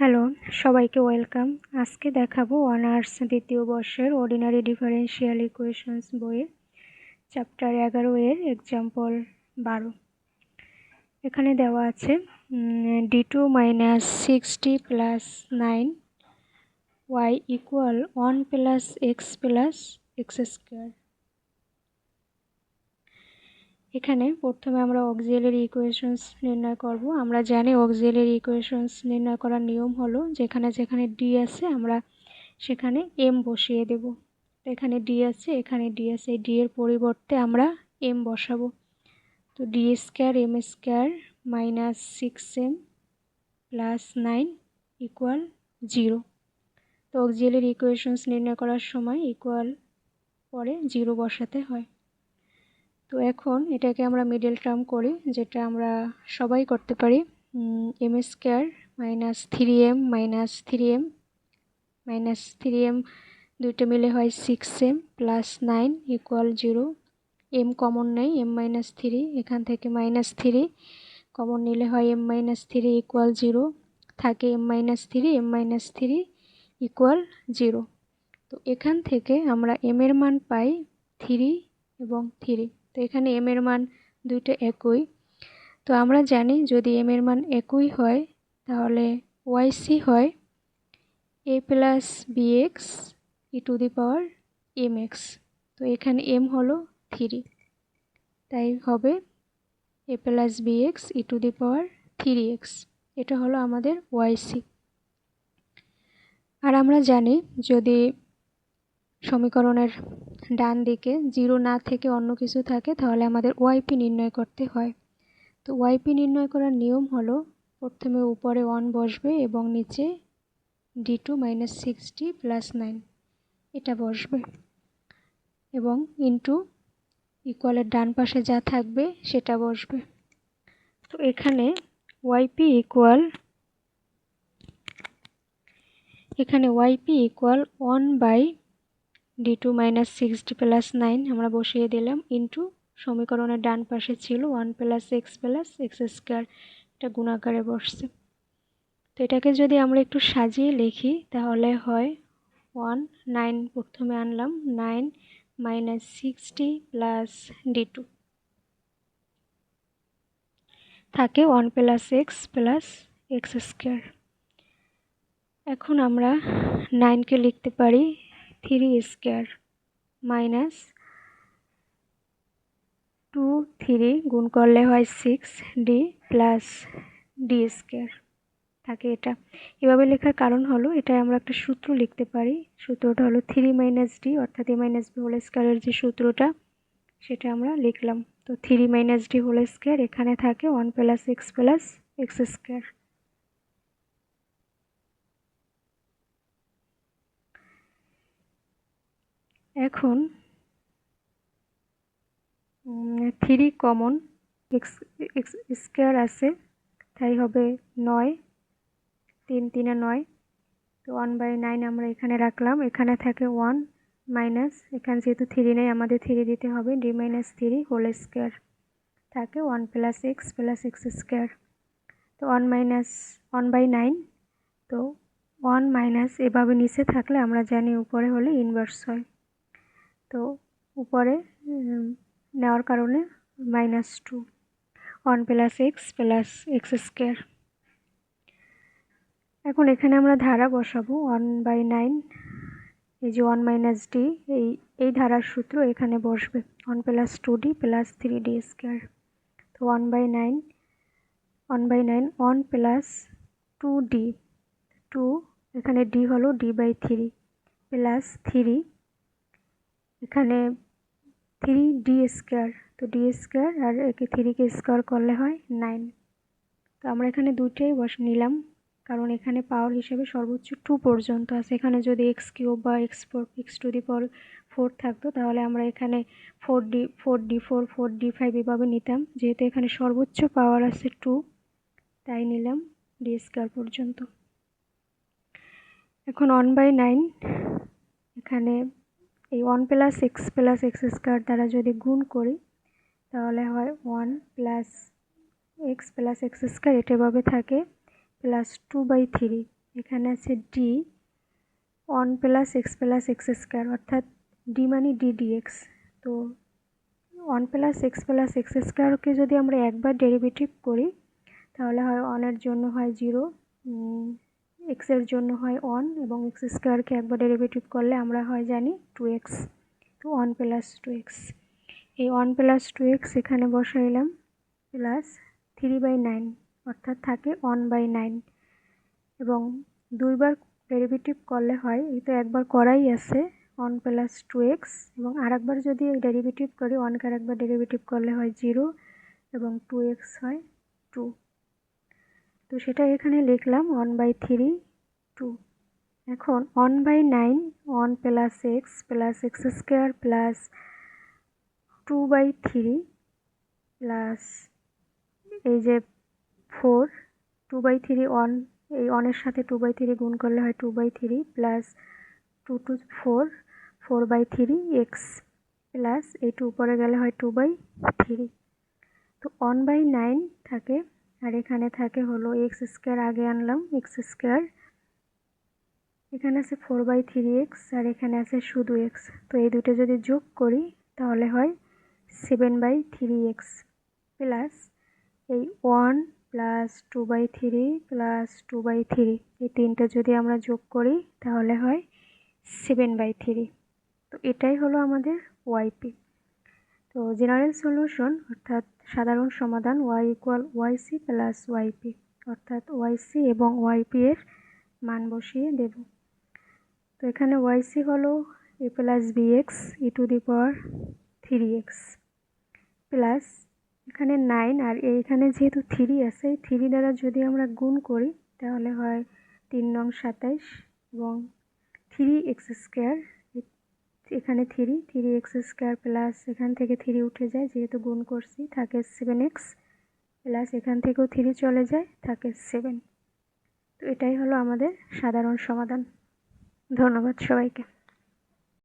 Hello, সবাইকে welcome. আজকে দেখাবো অনার্স দ্বিতীয় বর্ষের অর্ডিনারি ডিফারেনশিয়াল ইকুয়েশনস বইয়ের চ্যাপ্টার 11 এর এক্সাম্পল 12। এখানে দেওয়া আছে d2 minus 6d plus 9 y equal 1 plus x square. এখানে প্রথমে আমরা অক্সিলারি ইকুয়েশনস নির্ণয় করব। আমরা জানি অক্সিলারি ইকুয়েশনস নির্ণয় করার নিয়ম হলো যেখানে যেখানে ডি আছে আমরা সেখানে এম বসিয়ে দেব। এখানে ডি আছে, এখানে ডি আছে, এই ডি এর পরিবর্তে আমরা এম বসাবো। তো D square M square minus 6m plus 9 equal 0। তো অক্সিলারি ইকুয়েশনস নির্ণয় করার সময় ইকুয়াল পরে 0 বসাতে হয়। তো এখন এটাকে আমরা মিডল টার্ম করি, যেটা আমরা সবাই করতে পারি। M square minus 3m minus 3m দুইটা মিলে হয় 6m plus 9 equal 0। M common নেই, m মাইনাস 3, এখান থেকে মাইনাস 3 কমন নিলে হয় m মাইনাস 3 ইকুয়াল 0, থাকে m মাইনাস 3 ইকুয়াল 0। তো এখান থেকে আমরা m এর মান পাই 3 এবং 3। তো এখানে m এর মান দুইটা একই। তো আমরা জানি যদি m এর মান একই হয় তাহলে yc হয় a plus bx e to the power mx। তো এখানে m হলো 3, তাই হবে a plus bx e to the power 3x। এটা হলো আমাদের yc। আর আমরা জানি যদি সমীকরণের ডান দিকে 0 না থেকে অন্য কিছু থাকে তাহলে আমাদের yp নির্ণয় করতে হয়। তো yp নির্ণয় করার নিয়ম হলো প্রথমে উপরে 1 বসবে এবং নিচে d2 মাইনাস 6d প্লাস 9 এটা বসবে এবং ইন্টু ইকুয়ালের ডান পাশে যা থাকবে সেটা বসবে। তো এখানে yp equal 1/d2 minus 6d plus 9 আমরা বসিয়ে দিলাম ইন্টু সমীকরণের ডান পাশে ছিল 1 প্লাস এক্স স্কোয়ার, এটা গুণাকারে বসছে। তো এটাকে যদি আমরা একটু সাজিয়ে লিখি তাহলে হয় 9 প্রথমে আনলাম 9 মাইনাস 6d প্লাস d2 থাকে 1 প্লাস এক্স স্কোয়ার। এখন আমরা 9কে লিখতে পারি 3 স্কোয়ার মাইনাস 2 3 গুণ করলে হয় 6d প্লাস ডি স্কোয়ার থাকে। এটা এভাবে লেখার কারণ হলো এটা আমরা একটা সূত্র লিখতে পারি। সূত্রটা হলো 3 মাইনাস ডি অর্থাৎ এ মাইনাস বি হোল স্কোয়ারের যে সূত্রটা সেটা আমরা লিখলাম। তো 3 মাইনাস ডি হোল স্কোয়ার এখানে থাকে 1 প্লাস এক্স স্কোয়ার। এখন 3 কমন, এক্স স্কোয়ার আছে তাই হবে 9, 3 3 9। তো 1/9 আমরা এখানে রাখলাম, এখানে থাকে 1 মাইনাস, এখানে যেহেতু 3 নেই আমাদের 3 দিতে হবে, d মাইনাস 3 হোল স্কোয়ার থাকে 1 প্লাস এক্স স্কোয়ার। তো 1/9, তো 1 মাইনাস এভাবে নিচে থাকলে আমরা জানি উপরে হলে ইনভার্স হয়। তো উপরে নেওয়ার কারণে -2 1 প্লাস এক্স স্কোয়ার। এখন এখানে আমরা ধারা বসাবো 1/9, এই যে 1 মাইনাস ডি এই ধারার সূত্র এখানে বসবে 1 plus 2d plus 3d square. তো 1/9 1 প্লাস 2d 2 এখানে d হলো d/3 প্লাস 3 এখানে 3d স্কোয়ার। তো d স্কোয়ার আর একে 3কে স্কোয়ার করলে হয় 9। তো আমরা এখানে দুইটাই নিলাম কারণ এখানে পাওয়ার হিসেবে সর্বোচ্চ 2 পর্যন্ত আছে। এখানে যদি এক্স কিউব বা এক্স টু দি পাওয়ার 4 থাকতো তাহলে আমরা এখানে 4d4 এভাবে নিতাম। যেহেতু এখানে সর্বোচ্চ পাওয়ার আছে 2 তাই নিলাম ডি স্কোয়ার পর্যন্ত। এখন 1/9 এখানে এই 1 প্লাস এক্স স্কোয়ার দ্বারা যদি গুণ করি তাহলে হয় 1 প্লাস এক্স স্কোয়ার, এটা এভাবে থাকে প্লাস 2/3 এখানে আছে D 1 plus x plus x square, অর্থাৎ ডি মানে ডি ডিএক্স। তো 1 প্লাস এক্স প্লাস এক্স স্কোয়ারকে যদি আমরা একবার ডেরিভেটিভ করি তাহলে হয় 1-এর জন্য হয় 0, এক্সের জন্য হয় 1 এবং এক্স স্কোয়ারকে একবার ডেরিভেটিভ করলে আমরা হয় জানি 2x। তো 1 প্লাস 2x, এই 1 প্লাস 2x এখানে বসাইলাম, প্লাস 3/9 অর্থাৎ থাকে 1/9, এবং দুইবার ডেরিভেটিভ করলে হয়, এই তো একবার করাই আছে 1 প্লাস 2x, এবং আরেকবার যদি ডেরিভেটিভ করি 1কে আরেকবার ডেরিভেটিভ করলে হয় 0 এবং 2x হয় 2। তো সেটা এখানে লিখলাম 1/3 2। এখন 1/9 1 plus x plus x square plus 2/3 plus এই যে 4, 2/3 1, এই 1-এর সাথে 2/3 গুণ করলে হয় 2/3 প্লাস 2 to 4 4/3 এক্স প্লাস এই 2 পরে গেলে হয় 2/3। তো 1/9 থাকে, আর এখানে থাকে হলো এক্স স্কোয়ার, আগে আনলাম এক্স স্কোয়ার, এখানে আছে 4/3x আর এখানে আছে শুধু এক্স। তো এই দুটো যদি যোগ করি তাহলে হয় 7/3x প্লাস এই 1 প্লাস 2/3 প্লাস 2/3, এই তিনটা যদি আমরা যোগ করি তাহলে হয় 7/3। তো এটাই হলো আমাদের ওয়াইপি। তো জেনারেল সলিউশন অর্থাৎ সাধারণ সমাধান y ইকুয়াল ওয়াইসি প্লাস ওয়াইপি, অর্থাৎ ওয়াইসি এবং ওয়াইপি এর মান বসিয়ে দেব। তো এখানে ওয়াইসি হলো a plus bx e⁻3x plus এখানে 9, আর এইখানে যেহেতু 3 আছে, এই 3 দ্বারা যদি আমরা গুণ করি তাহলে হয় 3 নং 27 এবং 3x স্কোয়ার, এখানে 3x স্কোয়ার প্লাস এখান থেকে 3 উঠে যায় যেহেতু গুণ করছি, থাকে 7x প্লাস এখান থেকেও 3 চলে যায়, থাকে 7। তো এটাই হলো আমাদের সাধারণ সমাধান। ধন্যবাদ সবাইকে।